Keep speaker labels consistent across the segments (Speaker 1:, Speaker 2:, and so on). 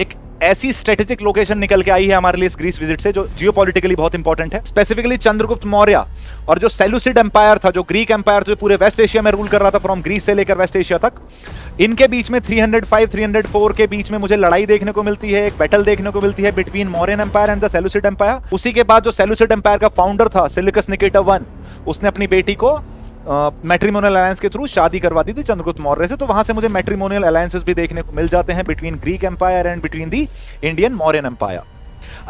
Speaker 1: एक ऐसी strategic location निकल के आई है हमारे लिए इस ग्रीस विजिट से जो जियोपॉलिटिकली बहुत इंपॉर्टेंट है। स्पेसिफिकली चंद्रगुप्त मौर्य और जो सेल्यूसिड एम्पायर था, जो ग्रीक एम्पायर जो पूरे वेस्ट एशिया में रूल कर रहा था फ्रॉम ग्रीस से लेकर वेस्ट एशिया तक, इनके बीच में 305-304 के बीच में मुझे लड़ाई देखने को मिलती है, एक बैटल देखने को मिलती है between Mauryan Empire and the Seleucid Empire. उसी के बाद जो सेल्यूसिड एम्पायर का फाउंडर था सिलिकस निकेटर I, उसने अपनी बेटी को मैट्रिमोनियल अलायंस के थ्रू शादी करवा दी थी चंद्रगुप्त मौर्य से। तो वहां से मुझे मैट्रिमोनियल अलायंसेस भी देखने को मिल जाते हैं between Greek empire and between the Indian Mauryan Empire.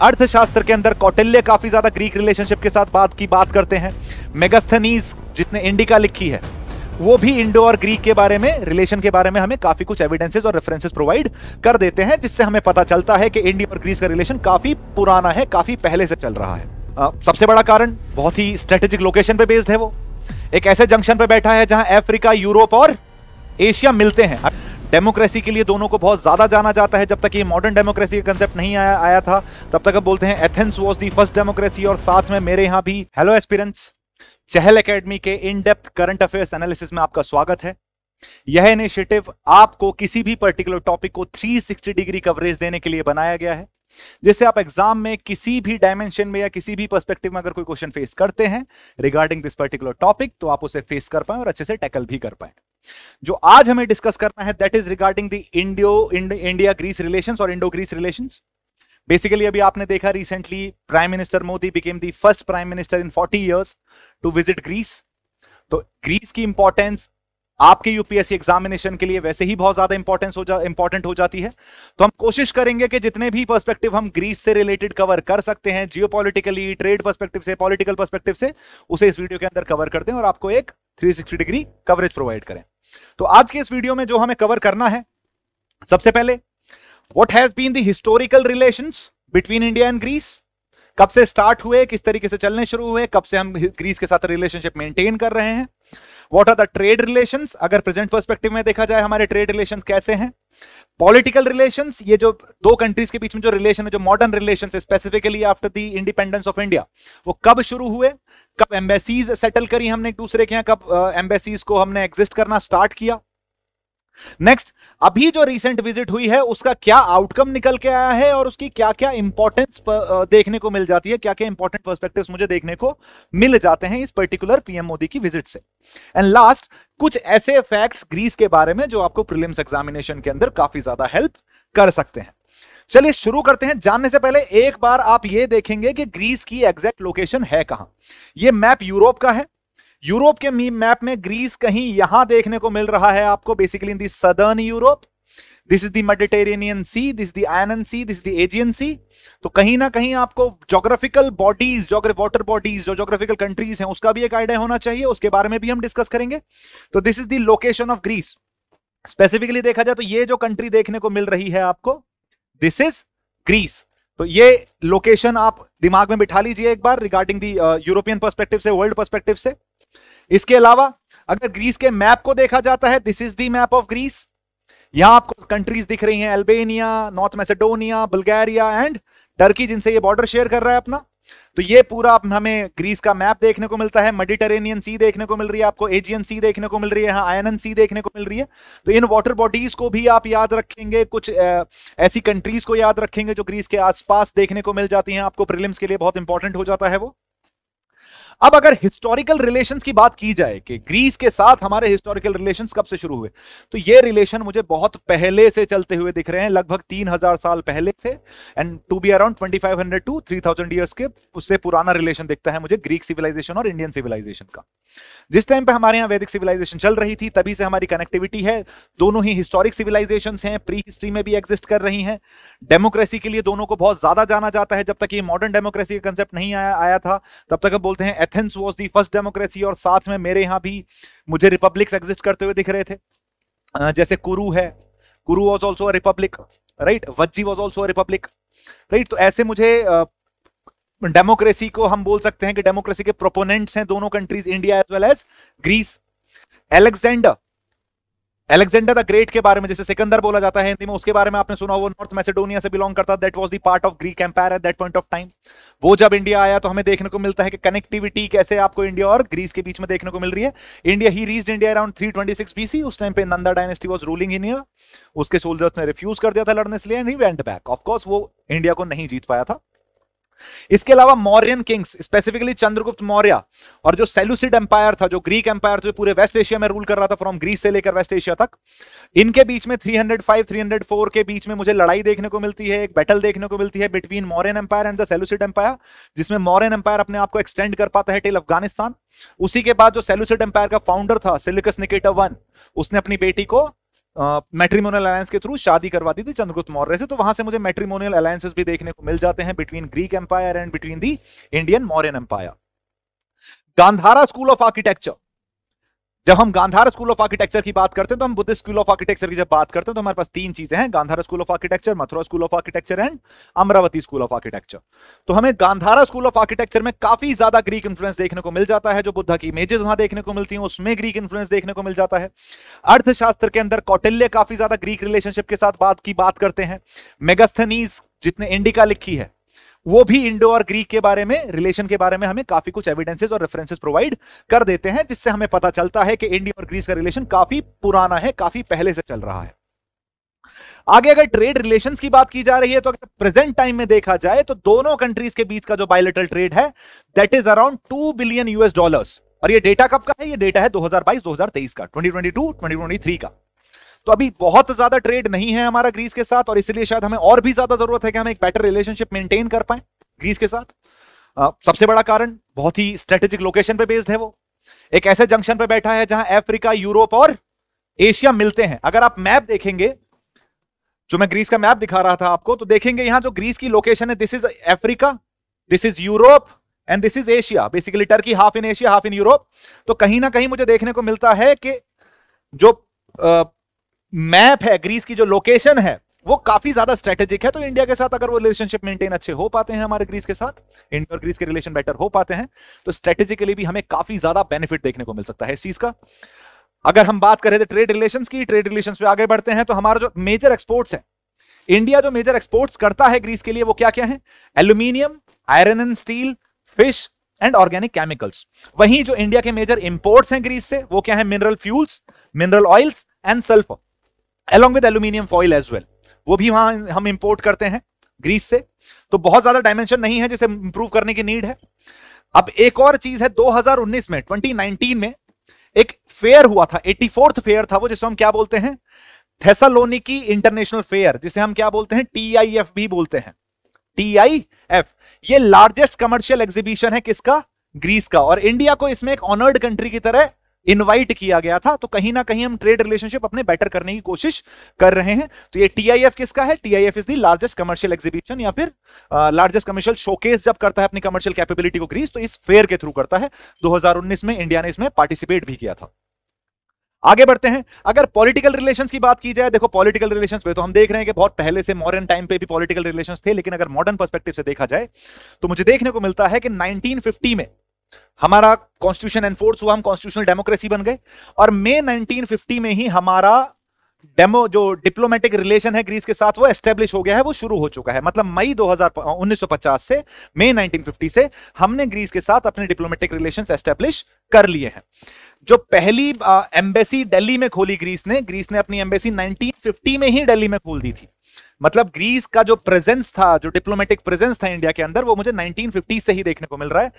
Speaker 1: Arthashastra के अंदर कौटिल्य काफी ज्यादा ग्रीक रिलेशनशिप के साथ बात करते हैं। मेगास्थनीज जितने इंडिका लिखी है वो भी इंडो और ग्रीक के बारे में, रिलेशन के बारे में हमें काफी कुछ एविडेंसेस और रेफरेंसेस प्रोवाइड कर देते हैं, जिससे हमें पता चलता है कि इंडिया और ग्रीस का रिलेशन काफी पुराना है, काफी पहले से चल रहा है। सबसे बड़ा कारण बहुत ही स्ट्रेटेजिक लोकेशन पे बेस्ड है। वो एक ऐसे जंक्शन पे बैठा है जहां अफ्रीका, यूरोप और एशिया मिलते हैं। डेमोक्रेसी के लिए दोनों को बहुत ज्यादा जाना जाता है। जब तक ये मॉडर्न डेमोक्रेसी का कंसेप्ट नहीं आया था तब तक अब बोलते हैं Athens was the first democracy. और साथ में मेरे यहां भी हेलो एस्पिरेंट्स, चहल एकेडमी के in depth current affairs analysis में आपका स्वागत है। यह इनिशिएटिव आपको किसी भी पर्टिकुलर टॉपिक को 360 डिग्री कवरेज देने के लिए बनाया गया है, जिससे आप एग्जाम में किसी भी डायमेंशन में या किसी भी पर्सपेक्टिव में अगर कोई क्वेश्चन फेस करते हैं रिगार्डिंग दिस पर्टिकुलर टॉपिक तो आप उसे फेस कर पाएं और अच्छे से टैकल भी कर पाएं। जो आज हमें डिस्कस करना है that is regarding the India Greece relations और इंडो ग्रीस रिलेशंस। बेसिकली अभी आपने देखा recently prime minister Modi became the first prime minister in 40 years to visit Greece. तो ग्रीस की इंपॉर्टेंस आपके यूपीएससी एग्जामिनेशन के लिए वैसे ही बहुत ज्यादा इंपॉर्टेंट हो जाती है। तो हम कोशिश करेंगे कि जितने भी पर्सपेक्टिव हम ग्रीस से रिलेटेड कवर कर सकते हैं, जियोपॉलिटिकली, ट्रेड पर्सपेक्टिव से, पॉलिटिकल पर्सपेक्टिव से, उसे इस वीडियो के अंदर कवर कर दें और आपको एक 360 डिग्री कवरेज प्रोवाइड करें। तो आज के इस वीडियो में जो हमें कवर करना है, सबसे पहले what has been the historical relations between India and Greece. कब से स्टार्ट हुए, किस तरीके से चलने शुरू हुए, कब से हम ग्रीस के साथ रिलेशनशिप मेंटेन कर रहे हैं। What are the trade relations, अगर प्रेजेंट पर्सपेक्टिव में देखा जाए हमारे ट्रेड रिलेशंस कैसे हैं। पॉलिटिकल रिलेशंस, ये जो दो कंट्रीज के बीच में जो रिलेशन है, जो मॉडर्न रिलेशंस है specifically after the independence of India, वो कब शुरू हुए, कब एम्बेसीज सेटल करी हमने एक दूसरे के यहाँ, कब एम्बेसीज को हमने एग्जिस्ट करना स्टार्ट किया। नेक्स्ट, अभी जो रिसेंट विजिट हुई है उसका क्या आउटकम निकल के आया है और उसकी क्या क्या इंपॉर्टेंस देखने को मिल जाती है, क्या क्या इंपॉर्टेंट पर्सपेक्टिव्स मुझे देखने को मिल जाते हैं इस पर्टिकुलर पीएम मोदी की विजिट से। एंड लास्ट, कुछ ऐसे फैक्ट्स ग्रीस के बारे में जो आपको प्रीलिम्स एग्जामिनेशन के अंदर काफी ज्यादा हेल्प कर सकते हैं। चलिए शुरू करते हैं। जानने से पहले एक बार आप ये देखेंगे कि ग्रीस की एग्जैक्ट लोकेशन है कहां। ये मैप यूरोप का है। यूरोप के मैप में ग्रीस कहीं यहां देखने को मिल रहा है आपको, basically in the southern Europe. This is the Mediterranean sea, this the Ionian sea, this the Aegean sea. तो कहीं ना कहीं आपको ज्योग्राफिकल बॉडीज, वाटर बॉडीज, जो ज्योग्राफिकल कंट्रीज हैं उसका भी एक आइडिया होना चाहिए, उसके बारे में भी हम डिस्कस करेंगे। तो this is the location of Greece. Specifically देखा जाए तो ये जो कंट्री देखने को मिल रही है आपको, दिस इज ग्रीस। तो ये लोकेशन आप दिमाग में बिठा लीजिए एक बार रिगार्डिंग दी यूरोपियन पर्सपेक्टिव से, वर्ल्ड पर्सपेक्टिव से। इसके अलावा अगर ग्रीस के मैप को देखा जाता है, this is the map of Greece. यहां आपको कंट्रीज दिख रही हैं, Albania, North Macedonia, Bulgaria and Turkey, जिनसे ये बॉर्डर शेयर कर रहा है अपना। तो ये पूरा हमें ग्रीस का मैप देखने को मिलता है। मेडिटेरेनियन सी देखने को मिल रही है आपको, एजियन सी देखने को मिल रही है, यहाँ आयरन सी देखने को मिल रही है। तो इन वाटर बॉडीज को भी आप याद रखेंगे, कुछ ऐसी कंट्रीज को याद रखेंगे जो ग्रीस के आसपास देखने को मिल जाती हैं आपको, प्रीलिम्स के लिए बहुत इंपॉर्टेंट हो जाता है वो। अब अगर हिस्टोरिकल रिलेशंस की बात की जाए कि ग्रीस के साथ हमारे हिस्टोरिकल रिलेशंस कब से शुरू हुए, तो ये रिलेशन मुझे बहुत पहले से चलते हुए दिख रहे हैं, लगभग 3000 साल पहले से। And to be around 2500 to 3000 years के उससे पुराना रिलेशन दिखता है मुझे ग्रीक सिविलाइजेशन और इंडियन सिविलाइजेशन का। जिस टाइम पे हमारे यहाँ वैदिक सिविलाइजेशन चल रही थी तभी से हमारी कनेक्टिविटी है। दोनों ही हिस्टोरिक सिविलाइजेशंस हैं, प्री हिस्ट्री में भी एग्जिस्ट कर रही हैं। डेमोक्रेसी के लिए दोनों को बहुत ज्यादा जाना जाता है। जब तक ये मॉडर्न डेमोक्रेसी का कंसेप्ट नहीं आया था तब तक अब बोलते हैं Athens was the first democracy. और साथ में मेरे यहां भी मुझे रिपब्लिक्स एग्जिस्ट करते हुए दिख रहे थे, जैसे कुरु है, कुरु was also a republic, right. Vajji was also a republic, right. तो ऐसे मुझे डेमोक्रेसी को हम बोल सकते हैं कि डेमोक्रेसी के प्रोपोनेंट्स हैं दोनों countries, India as well as Greece. Alexander Alexander the Great के बारे में, जिसे सिकंदर बोला जाता है हिंदी में, उसके बारे में आपने सुना, वो नॉर्थ मैसेडोनिया से बिलोंग करता, that was the part of Greek Empire at that point of time. वो जब इंडिया आया तो हमें देखने को मिलता है कि कनेक्टिविटी कैसे आपको इंडिया और ग्रीस के बीच में देखने को मिल रही है। इंडिया ही रीच्ड इंडिया अराउंड 326 बीसी, उस टाइम पे Nanda dynasty was ruling in here. उसके सोल्जर्स ने रिफ्यूज कर दिया था लड़ने से, and he went back. Of course वो इंडिया को नहीं जीत पाया था। इसके अलावा मौर्यन किंग्स, स्पेसिफिकली चंद्रगुप्त मौर्य और जो सेलुसिड एम्पायर था, जो ग्रीक एम्पायर था, जो पूरे वेस्ट एशिया में रूल कर रहा था फ्रॉम ग्रीस से लेकर वेस्ट एशिया तक, इनके बीच में 305-304 के बीच में मुझे लड़ाई देखने को मिलती है, एक बैटल देखने को मिलती है between Mauryan Empire and the Seleucid Empire, जिसमें मौर्यन एम्पायर अपने आप को एक्सटेंड कर पाता है टिल अफगानिस्तान। उसी के बाद जो सेलुसिड एम्पायर का फाउंडर था सिलिकस निकेटर वन, उसने अपनी बेटी को मैट्रिमोनियल अलायंस के थ्रू शादी करवा दी थी चंद्रगुप्त मौर्य से। तो वहां से मुझे मैट्रिमोनियल अलायंसेस भी देखने को मिल जाते हैं between Greek empire and between the Indian Mauryan empire. Gandhara school of architecture, जब हम गांधार स्कूल ऑफ आर्किटेक्चर की बात करते हैं तो हम बुद्धिस्ट स्कूल ऑफ आर्किटेक्चर की जब बात करते हैं तो हमारे पास तीन चीजें हैं, Gandhara school of architecture, Mathura school of architecture and Amaravati school of architecture. तो हमें गांधारा स्कूल ऑफ आर्किटेक्चर में काफी ज्यादा ग्रीक इन्फ्लुएंस देखने को मिल जाता है, जो बुद्धा की इमेजेस वहां देखने को मिलती हैं उसमें ग्रीक इन्फ्लुएंस देखने को मिल जाता है। अर्थशास्त्र के अंदर कौटिल्य काफी ज्यादा ग्रीक रिलेशनशिप के साथ बात करते हैं। मेगास्थनीज जितने इंडिका लिखी है वो भी इंडो और ग्रीक के बारे में, रिलेशन के बारे में हमें काफी कुछ एविडेंसेस और रेफरेंसेस प्रोवाइड कर देते हैं, जिससे हमें पता चलता है कि इंडिया और ग्रीस का रिलेशन काफी पुराना है, काफी पहले से चल रहा है। आगे अगर ट्रेड रिलेशंस की बात की जा रही है तो अगर प्रेजेंट टाइम में देखा जाए तो दोनों कंट्रीज के बीच का जो बायलैटरल ट्रेड है दैट इज अराउंड $2 बिलियन। और ये डेटा कब का है? ये डेटा है 2022-2023 का, 2022-2023 का। तो अभी बहुत ज्यादा ट्रेड नहीं है हमारा ग्रीस के साथ, और इसलिए शायद हमें और भी ज्यादा जरूरत है कि हम एक बेटर रिलेशनशिप मेंटेन कर पाए ग्रीस के साथ। सबसे बड़ा कारण बहुत ही स्ट्रेटेजिक लोकेशन पे बेस्ड है, वो एक ऐसे जंक्शन पे बैठा है जहां अफ्रीका, यूरोप और एशिया मिलते हैं। अगर आप मैप देखेंगे, जो मैं ग्रीस का मैप दिखा रहा था आपको, तो देखेंगे यहां जो ग्रीस की लोकेशन है, this is Africa, this is Europe and this is Asia. Basically Turkey half in Asia half in Europe. तो कहीं ना कहीं मुझे देखने को मिलता है कि जो मैप है ग्रीस की, जो लोकेशन है वो काफी ज्यादा स्ट्रेटेजिक है। तो इंडिया के साथ अगर वो रिलेशनशिप मेंटेन अच्छे हो पाते हैं हमारे ग्रीस के साथ, इंडिया और ग्रीस के रिलेशन बेटर हो पाते हैं, तो स्ट्रेटेजिकली भी हमें काफी ज्यादा बेनिफिट देखने को मिल सकता है इस चीज का। अगर हम बात करें ट्रेड रिलेशंस की, ट्रेड रिलेशंस पे आगे बढ़ते हैं तो हमारा जो मेजर एक्सपोर्ट्स है, इंडिया जो मेजर एक्सपोर्ट्स करता है ग्रीस के लिए वो क्या क्या है? Aluminium, iron and steel, fish and organic chemicals. वहीं जो इंडिया के मेजर इंपोर्ट्स हैं ग्रीस से वो क्या है? Mineral fuels, mineral oils and sulphur along with aluminium foil as well, वो भी वहां हम इंपोर्ट करते हैं ग्रीस से। तो बहुत ज्यादा डायमेंशन नहीं है जिसे इंप्रूव करने की नीड है। अब एक और चीज है, 2019 में 2019 में एक फेयर हुआ था, 84th फेयर था वो, जिसे हम क्या बोलते हैं? थेसालोनिकी इंटरनेशनल फेयर, जिसे हम क्या बोलते हैं? TIF भी बोलते हैं, TIF। ये लार्जेस्ट कमर्शियल एग्जीबिशन है किसका? ग्रीस का। और इंडिया को इसमें एक ऑनर्ड कंट्री की तरह इनवाइट किया गया था। तो कहीं ना कहीं हम ट्रेड रिलेशनशिप अपने बेटर करने की कोशिश कर रहे हैं। तो ये TIF किसका है? TIF is the largest commercial exhibition या फिर लार्जेस्ट कमर्शियल शोकेस जब करता है अपनी कमर्शियल कैपेबिलिटी को ग्रीस, तो इस फेयर के थ्रू करता है। 2019 में इंडिया ने इसमें पार्टिसिपेट भी किया था। आगे बढ़ते हैं। अगर पॉलिटिकल रिलेशंस की बात की जाए, देखो पॉलिटिकल रिलेशंस पे तो हम देख रहे हैं कि बहुत पहले से मॉडर्न टाइम पे भी पॉलिटिकल रिलेशंस थे, लेकिन अगर मॉडर्न पर्सपेक्टिव से देखा जाए तो मुझे देखने को मिलता है कि 1950 में हमारा कॉन्स्टिट्यूशन एनफोर्स हुआ, हम कॉन्स्टिट्यूशनल डेमोक्रेसी बन गए, और मई 1950 में ही हमारा जो डिप्लोमेटिक रिलेशन है ग्रीस के साथ वो एस्टेब्लिश हो गया है, वो शुरू हो चुका है। मतलब मई 1950 से मई 1950 से हमने ग्रीस के साथ अपने डिप्लोमेटिक रिलेशंस एस्टेब्लिश कर लिए हैं। जो पहली एम्बेसी दिल्ली में खोली ग्रीस ने अपनी एम्बेसी 1950 में ही दिल्ली में खोल दी थी। मतलब ग्रीस का जो प्रेजेंस था, जो डिप्लोमेटिक प्रेजेंस था इंडिया के अंदर, वो मुझे 1950 से ही देखने को मिल रहा है।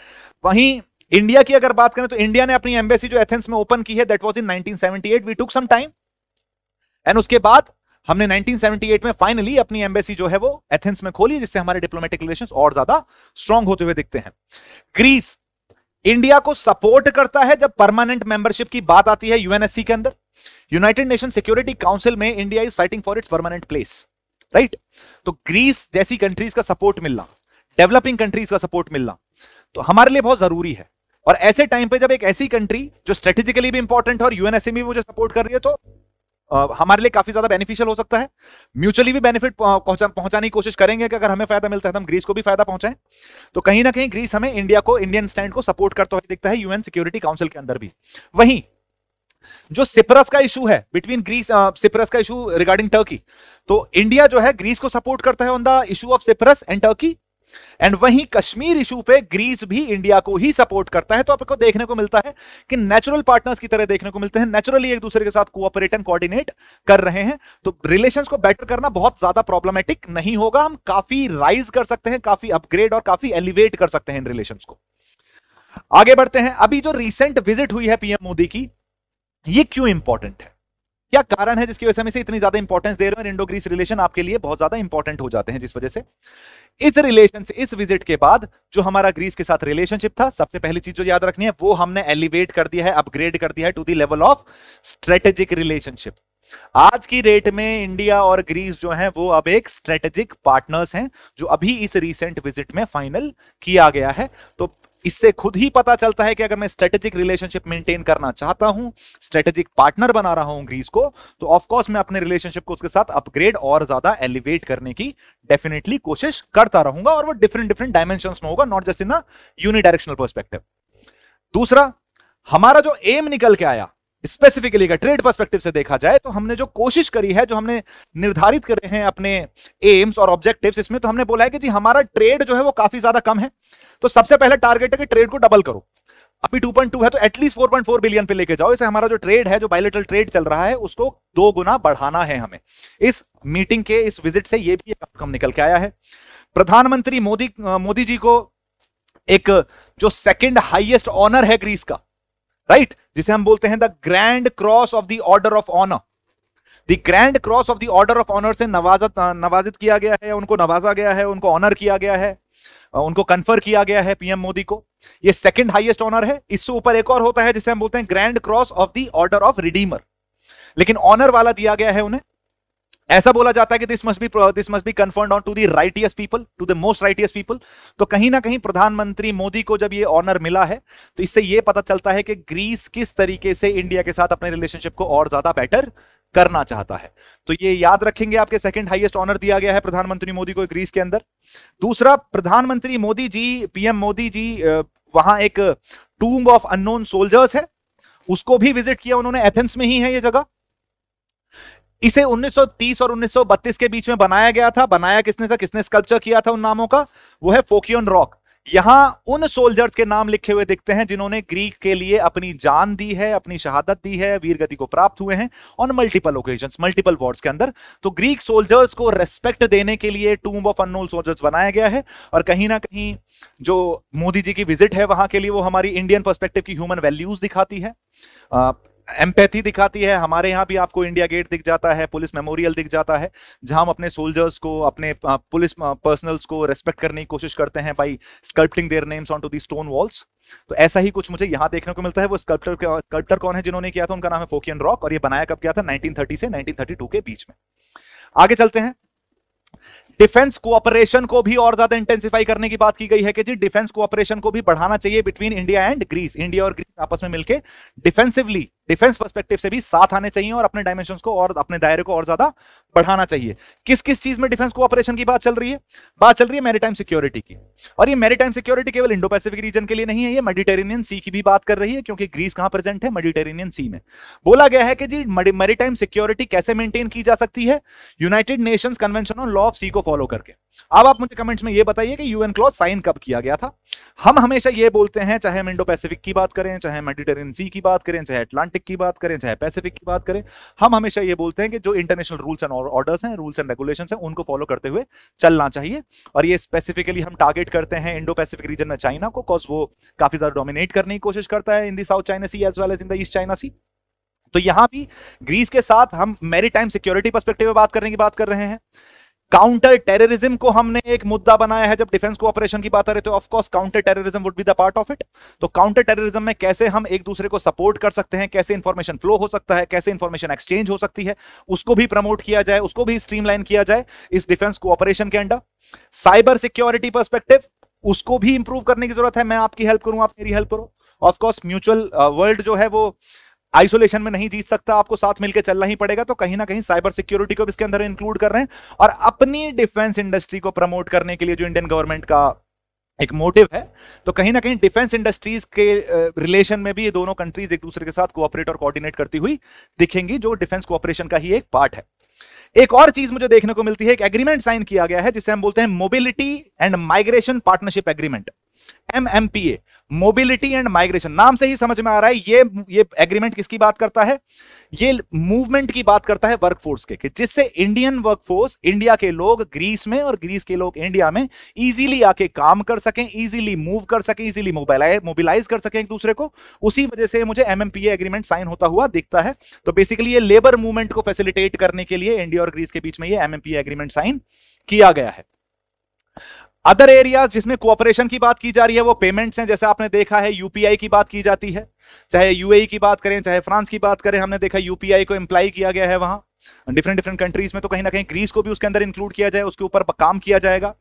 Speaker 1: वहीं इंडिया की अगर बात करें तो इंडिया ने अपनी एम्बेसी जो एथेंस में ओपन की है that was in 1978। We took some time and उसके बाद हमने 1978 में फाइनली अपनी एम्बेसी जो है वो एथेंस में खोली, जिससे हमारे डिप्लोमेटिक रिलेशंस और ज्यादा स्ट्रांग होते हुए दिखते हैं। ग्रीस इंडिया को सपोर्ट करता है जब परमानेंट मेंबरशिप की बात आती है यूएनएससी के अंदर। यूनाइटेड नेशन सिक्योरिटी काउंसिल में India is fighting for its permanent place, right. तो ग्रीस जैसी कंट्रीज का सपोर्ट मिलना, डेवलपिंग कंट्रीज का सपोर्ट मिलना तो हमारे लिए बहुत जरूरी है। और ऐसे टाइम पे जब एक ऐसी कंट्री जो स्ट्रेटेजिकली भी इंपॉर्टेंट है और यूएनएससी में भी मुझे सपोर्ट कर रही है, तो हमारे लिए काफी ज्यादा बेनिफिशियल हो सकता है। म्यूचुअली भी बेनिफिट पहुंचाने की कोशिश करेंगे कि अगर हमें फायदा मिलता है तो हम ग्रीस को भी फायदा पहुंचाएं। तो कहीं ना कहीं ग्रीस हमें इंडिया को, इंडियन स्टैंड को सपोर्ट करता हुआ दिखता है यूएन सिक्योरिटी काउंसिल के अंदर भी। वहीं जो सिप्रस का इशू है बिटवीन ग्रीस, सिप्रस का इशू रिगार्डिंग टर्की, तो इंडिया जो है ग्रीस को सपोर्ट करता है on the issue of Cyprus and Turkey, and वहीं कश्मीर इशू पे ग्रीस भी इंडिया को ही सपोर्ट करता है। तो आपको देखने को मिलता है कि नेचुरल पार्टनर्स की तरह देखने को मिलते हैं, नेचुरली एक दूसरे के साथ कोऑपरेट एंड कोऑर्डिनेट कर रहे हैं। तो रिलेशंस को बेटर करना बहुत ज्यादा प्रॉब्लमेटिक नहीं होगा, हम काफी राइज कर सकते हैं, काफी अपग्रेड और काफी एलिवेट कर सकते हैं इन रिलेशंस को। आगे बढ़ते हैं। अभी जो रिसेंट विजिट हुई है पीएम मोदी की, ये क्यों इंपॉर्टेंट है, क्या कारण है जिसकी वजह से हम इसे इतनी ज्यादा इंपॉर्टेंस दे रहे हैं? इंडो ग्रीस रिलेशन आपके लिए बहुत ज्यादा इंपॉर्टेंट हो जाते हैं जिस वजह से इस रिलेशन से, इस विजिट के बाद जो हमारा ग्रीस के साथ रिलेशनशिप था, सबसे पहली चीज जो याद रखनी है वो हमने एलिवेट कर दिया है, अपग्रेड कर दिया है to the level of strategic relationship. आज की डेट में इंडिया और ग्रीस जो है वो अब एक स्ट्रेटेजिक पार्टनर्स हैं, जो अभी इस रिसेंट विजिट में फाइनल किया गया है। तो इससे खुद ही पता चलता है कि अगर मैं स्ट्रेटेजिक रिलेशनशिप मेंटेन करना चाहता हूं, स्ट्रेटेजिक पार्टनर बना रहा हूं ग्रीस को, तो ऑफ कोर्स मैं अपने रिलेशनशिप को उसके साथ अपग्रेड और ज्यादा एलिवेट करने की डेफिनेटली कोशिश करता रहूंगा, और वो डिफरेंट डिफरेंट डायमेंशंस में होगा, not just in a unidirectional perspective. दूसरा, हमारा जो एम निकल के आया स्पेसिफिकली अगर ट्रेड पर्सपेक्टिव से देखा जाए, तो हमने जो कोशिश करी है, जो हमने निर्धारित करे हैं अपने एम्स और ऑब्जेक्टिव्स, इसमें तो हमने बोला है कि जी हमारा ट्रेड जो है वो काफी ज्यादा कम है, तो सबसे पहले टारगेट है कि ट्रेड को डबल करो। अभी 2.2 है तो एटलीस्ट 4.4 बिलियन पे लेके जाओ इसे। हमारा जो ट्रेड है, जो बायलैटरल ट्रेड चल रहा है, उसको 2 गुना बढ़ाना है हमें। इस मीटिंग के, इस विजिट से ये भी एक आउटकम निकल के आया है। प्रधानमंत्री मोदी जी को एक जो सेकंड हाईएस्ट ऑनर है ग्रीस का, राइट, जिसे हम बोलते हैं the grand cross of the order of honour, the grand cross of the order of honour से नवाजित किया गया है, उनको नवाजा गया है, उनको ऑनर किया गया है, उनको कन्फर किया गया है पीएम मोदी को। ये सेकंड हाईएस्ट ऑनर है। इससे ऊपर एक और होता है जिसे हम बोलते हैं grand cross of the order of Redeemer, लेकिन ऑनर वाला दिया गया है उन्हें। ऐसा बोला जाता है कि this must be conferred on to the righteous people, to the most righteous people. तो कहीं ना कहीं प्रधानमंत्री मोदी को जब ये ऑनर मिला है, तो इससे ये पता चलता है कि ग्रीस किस तरीके से इंडिया के साथ अपने रिलेशनशिप को और ज्यादा बेटर करना चाहता है। तो ये याद रखेंगे, आपके सेकंड हाईएस्ट ऑनर दिया गया है प्रधानमंत्री मोदी को ग्रीस के अंदर। दूसरा, प्रधानमंत्री मोदी जी, पीएम मोदी जी वहां एक टूम्ब ऑफ अननोन सोल्जर्स है, उसको भी विजिट किया उन्होंने। एथेंस में ही है ये जगह। इसे 1930 और 1932 के बीच में बनाया गया था। बनाया किसने था, किसने स्कल्पचर किया था उन नामों का? वो है फोकियन रॉक। यहां उन सोल्जर्स के नाम लिखे हुए दिखते हैं जिन्होंने ग्रीक के लिए अपनी जान दी है, अपनी शहादत दी है, वीर गति को प्राप्त हुए हैं on multiple occasions, multiple Wars के अंदर। तो ग्रीक सोल्जर्स को रेस्पेक्ट देने के लिए टूम्ब ऑफ अननोन सोल्जर्स बनाया गया है। और कहीं ना कहीं जो मोदी जी की विजिट है वहां के लिए, वो हमारी इंडियन पर्सपेक्टिव की ह्यूमन वैल्यूज दिखाती है, एम्पैथी दिखाती है। हमारे यहाँ भी आपको इंडिया गेट दिख जाता है, पुलिस मेमोरियल दिख जाता है, जहां हम अपने सोल्जर्स को, अपने पुलिस पर्सनल्स को रेस्पेक्ट करने की कोशिश करते हैं by sculpting their names on to the stone walls. तो ऐसा ही कुछ मुझे यहाँ देखने को मिलता है। वो स्कल्प्टर कौन है जिन्होंने किया था, उनका नाम है फोकियन रॉक, और ये बनाया कब किया था? 1930 से 1932 के बीच में। आगे चलते हैं। डिफेंस कोऑपरेशन को भी और ज्यादा इंटेंसिफाई करने की बात की गई है कि जी डिफेंस कोऑपरेशन को भी बढ़ाना चाहिए between India and Greece. India और ग्रीस आपस में मिलकर डिफेंसिवली, डिफेंस पर्सपेक्टिव से भी साथ आने चाहिए और अपने डायमेंशंस को और अपने दायरे को और ज्यादा बढ़ाना चाहिए। किस किस चीज में डिफेंस कोऑपरेशन की बात चल रही है? बात चल रही है मैरीटाइम सिक्योरिटी की। और ये मैरीटाइम सिक्योरिटी केवल इंडो पैसिफिक रीजन के लिए नहीं है, ये मेडिटेरेनियन सी की भी बात कर रही है, क्योंकि ग्रीस कहां प्रेजेंट है? मेडिटेरेनियन सी में। बोला गया है कि जी मैरीटाइम सिक्योरिटी कैसे मेंटेन की जा सकती है? United Nations Convention on law of sea को फॉलो करके। अब आप मुझे कमेंट्स में ये बताइए कि यूएन क्लॉज साइन कब किया गया था? हम हमेशा ये बोलते हैं, चाहे हम इंडो पैसिफिक की बात करें, चाहे मेडिटेरेनियन सी की बात करें, चाहे अटलांटिक की बात करें, चाहे पैसिफिक की बात करें, हम हमेशा ये बोलते हैं कि जो इंटरनेशनल रूल्स एंड ऑर्डर्स हैं, रूल्स एंड रेगुलेशंस हैं, उनको फॉलो करते हुए चलना चाहिए। और ये स्पेसिफिकली हम टारगेट करते हैं इंडो पैसिफिक रीजन में चाइना को, बिकॉज वो काफी ज्यादा डोमिनेट करने की कोशिश करता है in the South China Sea as well as in the East China Sea. तो यहां भी ग्रीस के साथ हम मैरीटाइम सिक्योरिटी पर्सपेक्टिव में बात करने की बात कर रहे हैं। काउंटर टेररिज्म को हमने एक मुद्दा बनाया है। जब डिफेंस कोऑपरेशन की बात आ रही है तो of course counter terrorism would be the part of it. तो काउंटर टेररिज्म में कैसे हम एक दूसरे को सपोर्ट कर सकते हैं, कैसे इंफॉर्मेशन फ्लो हो सकता है, कैसे इंफॉर्मेशन एक्सचेंज हो सकती है, उसको भी प्रमोट किया जाए, उसको भी स्ट्रीमलाइन किया जाए इस डिफेंस कोऑपरेशन के अंडर। साइबर सिक्योरिटी पर्सपेक्टिव, उसको भी इंप्रूव करने की जरूरत है। मैं आपकी हेल्प करूं, आप मेरी हेल्प करो। ऑफ कोर्स म्यूचुअल वर्ल्ड जो है वो आइसोलेशन में नहीं जीत सकता, आपको साथ मिलकर चलना ही पड़ेगा। तो कहीं ना कहीं साइबर सिक्योरिटी को भी इसके अंदर इंक्लूड कर रहे हैं। और अपनी डिफेंस इंडस्ट्री को प्रमोट करने के लिए जो इंडियन गवर्नमेंट का एक मोटिव है। तो कहीं ना कहीं डिफेंस इंडस्ट्रीज के रिलेशन में भी ये दोनों कंट्रीज एक दूसरे के साथ कोऑपरेट और कोऑर्डिनेट करती हुई दिखेंगी, जो डिफेंस कोऑपरेशन का ही एक पार्ट है। एक और चीज मुझे देखने को मिलती है, एक एग्रीमेंट साइन किया गया है जिसे हम बोलते हैं mobility and migration partnership agreement, MMPA, mobility and migration. नाम से ही समझ में आ रहा है ये एग्रीमेंट किसकी बात करता है, ये मूवमेंट की बात करता है वर्कफोर्स के, कि जिससे इंडियन वर्कफोर्स, इंडिया के लोग ग्रीस में और ग्रीस के लोग इंडिया में इजीली आके काम कर सकें, इजीली मूव कर सकें, इजीली मोबिलाइज कर सकें एक दूसरे को। उसी वजह से मुझे MMPA एग्रीमेंट साइन होता हुआ दिखता है। तो बेसिकली ये लेबर मूवमेंट को फैसिलिटेट करने के लिए इंडिया और ग्रीस के बीच में ये MMPA एग्रीमेंट साइन किया गया है। अदर एरियाज जिसमें कोऑपरेशन की बात की जा रही है वो पेमेंट्स हैं। जैसे आपने देखा है UPI की बात की जाती है, चाहे UAE की बात करें, चाहे फ्रांस की बात करें, हमने देखा UPI को इंप्लाई किया गया है वहां डिफरेंट कंट्रीज में। तो कहीं ना कहीं ग्रीस को भी उसके अंदर इंक्लूड किया जाए, उसके ऊपर काम किया जाएगा।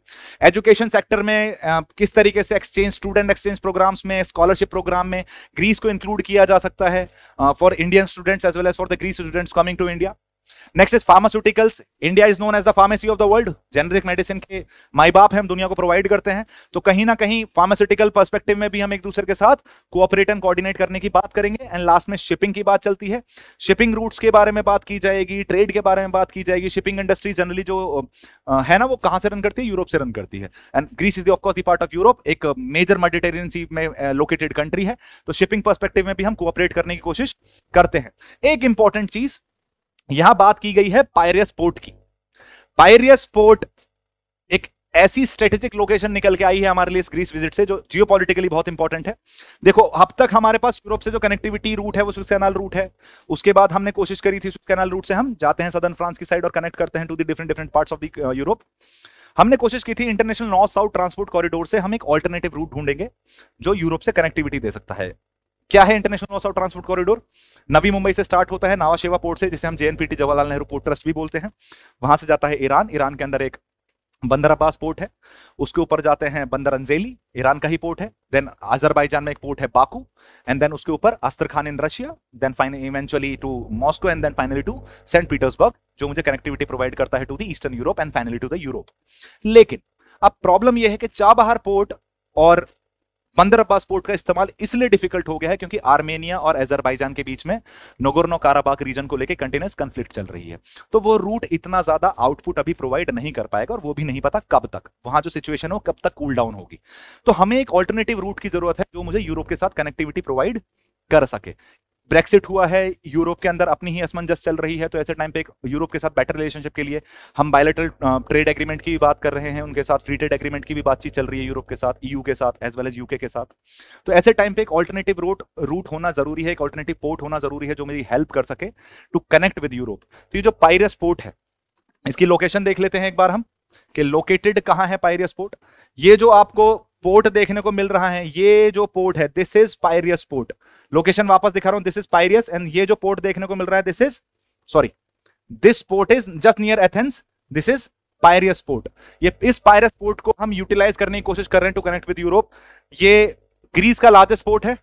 Speaker 1: एजुकेशन सेक्टर में किस तरीके से स्टूडेंट एक्सचेंज प्रोग्राम्स में, स्कॉलरशिप प्रोग्राम में ग्रीस को इंक्लूड किया जा सकता है for Indian students as well as for the Greece students coming to India. Next is pharmaceuticals. India is known as the pharmacy of the world. Generic medicine के माई बाप है, हम दुनिया को प्रोवाइड करते हैं। तो कहीं ना कहीं फार्मास्यूटिकल पर्सपेक्टिव में भी हम एक दूसरे के साथ कोऑपरेट एंड कोऑर्डिनेट करने की बात करेंगे। एंड लास्ट में शिपिंग की बात चलती है, शिपिंग रूट्स के बारे में बात की जाएगी, ट्रेड के बारे में बात की जाएगी। शिपिंग इंडस्ट्री जनरली जो है ना, वो कहां से रन करती है, यूरोप से रन करती है। And Greece is of course the part of Europe, एक मेजर मेडिटेरियन सी में लोकेटेड कंट्री है। तो शिपिंग पर्सपेक्टिव में भी हम कोऑपरेट करने की कोशिश करते हैं। एक इंपॉर्टेंट चीज यहां बात की गई है पायरियस पोर्ट की। पायरियस पोर्ट एक ऐसी स्ट्रेटेजिक लोकेशन निकल के आई है हमारे लिए इस ग्रीस विजिट से, जो जियोपॉलिटिकली बहुत इंपॉर्टेंट है। देखो, अब तक हमारे पास यूरोप से जो कनेक्टिविटी रूट है वो सुएज कैनाल रूट है। उसके बाद हमने कोशिश करी थी सुएज कैनाल रूट से हम जाते हैं सदर्न फ्रांस की साइड और कनेक्ट करते हैं to the different parts of the Europe. हमने कोशिश की थी international north south transport corridor से हम एक ऑल्टरनेटिव रूट ढूंढेंगे जो यूरोप से कनेक्टिविटी दे सकता है। क्या है international north south transport corridor? Navi Mumbai से स्टार्ट होता है नावा शेवा पोर्ट से, जिसे हम JNPT Jawaharlal Nehru port trust भी बोलते हैं। वहां से जाता है ईरान, ईरान के अंदर एक बंदर अब्बास पोर्ट है। उसके ऊपर जाते हैं बंदर अंजेली, ईरान का ही पोर्ट है। देन अजरबैजान में एक पोर्ट है बाकू, एंड देन उसके ऊपर Astrakhan in Russia, then finally eventually to Moscow, and then finally to Saint Petersburg, जो मुझे कनेक्टिविटी प्रोवाइड करता है to the eastern Europe and finally to the Europe. लेकिन अब प्रॉब्लम यह है कि चाबहार पोर्ट और बंदर अब्बास पोर्ट का इस्तेमाल इसलिए डिफिकल्ट हो गया है क्योंकि आर्मेनिया और अजरबैजान के बीच में नगोर्नो काराबाख रीजन को लेकर कंटिन्यूअस कॉन्फ्लिक्ट चल रही है। तो वो रूट इतना ज्यादा आउटपुट अभी प्रोवाइड नहीं कर पाएगा और वो भी नहीं पता कब तक, वहां जो सिचुएशन हो कब तक कूल डाउन होगी। तो हमें एक ऑल्टरनेटिव रूट की जरूरत है जो मुझे यूरोप के साथ कनेक्टिविटी प्रोवाइड कर सके। ब्रेक्सिट हुआ है, यूरोप के अंदर अपनी ही असमंजस चल रही है, तो ऐसे टाइम पे यूरोप के साथ बेटर रिलेशनशिप के लिए हम बायलैटरल ट्रेड एग्रीमेंट की भी बात कर रहे हैं, उनके साथ फ्री ट्रेड एग्रीमेंट की भी बातचीत चल रही है यूरोप के साथ, EU के साथ एज वेल एज UK के साथ। तो ऐसे टाइम पे एक ऑल्टरनेटिव रूट होना जरूरी है, एक ऑल्टरनेटिव पोर्ट होना जरूरी है जो मेरी हेल्प कर सके टू कनेक्ट विद यूरोप। तो ये जो पायरियस पोर्ट है, इसकी लोकेशन देख लेते हैं एक बार हम कि लोकेटेड कहां है पायरियस पोर्ट। ये जो आपको पोर्ट देखने को मिल रहा है, ये जो पोर्ट है, this is Piraeus port. Location वापस दिखा रहा हूं, दिस इज पायरियस, एंड ये जो पोर्ट देखने को मिल रहा है, this port is just near Athens, this is Piraeus port. ये इस पायरियस पोर्ट को हम यूटिलाइज करने की कोशिश कर रहे हैं टू कनेक्ट विद यूरोप। ये ग्रीस का लार्जेस्ट पोर्ट है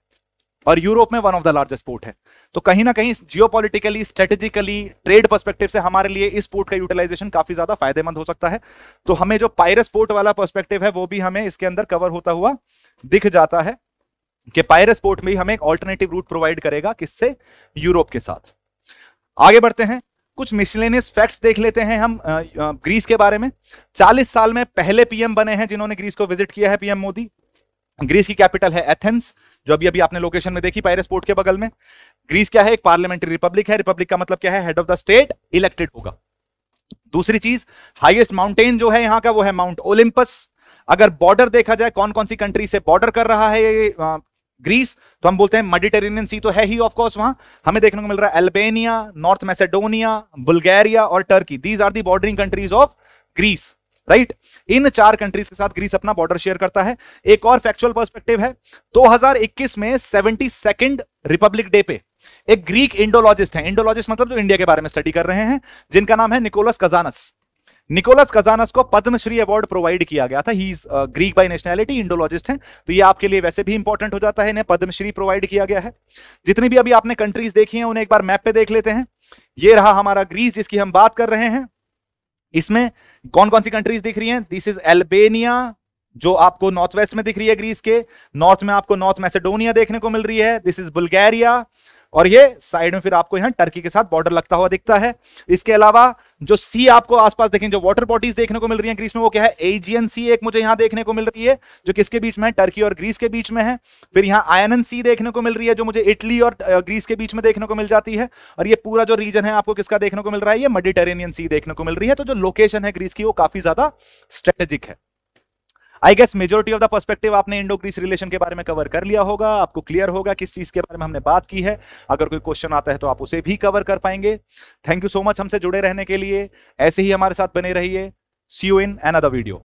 Speaker 1: और यूरोप में one of the largest port है। तो कहीं ना कहीं जियोपॉलिटिकली, स्ट्रेटेजिकली, ट्रेड पर्सपेक्टिव से हमारे लिए इस पोर्ट का यूटिलाइजेशन काफी ज्यादा फायदेमंद हो सकता है। तो हमें जो पायरियस पोर्ट वाला पर्सपेक्टिव है वो भी हमें इसके अंदर कवर होता हुआ दिख जाता है कि पायरियस पोर्ट में हमें एक ऑल्टरनेटिव रूट प्रोवाइड करेगा, किससे? यूरोप के साथ। आगे बढ़ते हैं, कुछ मिसलेनियस फैक्ट्स देख लेते हैं हम ग्रीस के बारे में। 40 साल में पहले PM बने हैं जिन्होंने ग्रीस को विजिट किया है, PM मोदी। ग्रीस की कैपिटल है एथेंस, जो अभी आपने लोकेशन में देखी पायरियस पोर्ट के बगल में। ग्रीस क्या है? एक पार्लियामेंट्री रिपब्लिक है। रिपब्लिक का मतलब क्या है? Head of the state elected होगा। दूसरी चीज, हाईएस्ट माउंटेन जो है यहां का वो है माउंट ओलिम्पस। अगर बॉर्डर देखा जाए कौन कौन सी कंट्री से बॉर्डर कर रहा है ये ग्रीस, तो हम बोलते हैं मेडिटेरेनियन सी तो है ही ऑफ कोर्स। वहां हमें देखने को मिल रहा है अल्बानिया, नॉर्थ मैसेडोनिया, बुल्गारिया और Turkey. These are the bordering countries of Greece, right. इन 4 कंट्रीज के साथ ग्रीस अपना बॉर्डर शेयर करता है। एक और फैक्चुअल पर्सपेक्टिव है, 2021 में 72nd रिपब्लिक डे पे एक ग्रीक इंडोलॉजिस्ट है, इंडोलॉजिस्ट मतलब जो इंडिया के बारे में स्टडी कर रहे हैं, जिनका नाम है निकोलस कजानस। निकोलस कजानस को पद्मश्री अवार्ड प्रोवाइड किया गया था। He is Greek by nationality, Indologist हैं, तो ये आपके लिए वैसे भी इंपॉर्टेंट हो जाता है, इन्हें पद्मश्री प्रोवाइड किया गया है। जितनी भी अभी आपने कंट्रीज देखी हैं उन्हें एक बार मैप पे देख लेते हैं। ये रहा हमारा ग्रीस जिसकी हम बात कर रहे हैं। इसमें कौन कौन सी कंट्रीज दिख रही हैं? दिस इज अल्बानिया, जो आपको नॉर्थ वेस्ट में दिख रही है ग्रीस के, नॉर्थ में आपको नॉर्थ मैसेडोनिया देखने को मिल रही है, दिस इज बुल्गारिया, और ये साइड में फिर आपको यहां टर्की के साथ बॉर्डर लगता हुआ दिखता है। इसके अलावा जो सी आपको आसपास देखें, जो वाटर बॉडीज देखने को मिल रही हैं ग्रीस में, वो क्या है, एजियन सी एक मुझे यहां देखने को मिल रही है, जो किसके बीच में है, टर्की और ग्रीस के बीच में है। फिर यहां आयनन सी देखने को मिल रही है, जो मुझे इटली और ग्रीस के बीच में देखने को मिल जाती है। और ये पूरा जो रीजन है आपको किसका देखने को मिल रहा है, ये मेडिटेरेनियन सी देखने को मिल रही है। तो जो लोकेशन है ग्रीस की वो काफी ज्यादा स्ट्रेटेजिक है। I guess majority of the perspective आपने इंडो ग्रीस रिलेशन के बारे में कवर कर लिया होगा, आपको क्लियर होगा किस चीज के बारे में हमने बात की है। अगर कोई क्वेश्चन आता है तो आप उसे भी कवर कर पाएंगे। थैंक यू सो मच हमसे जुड़े रहने के लिए, ऐसे ही हमारे साथ बने रहिए। सी यू इन अनदर वीडियो।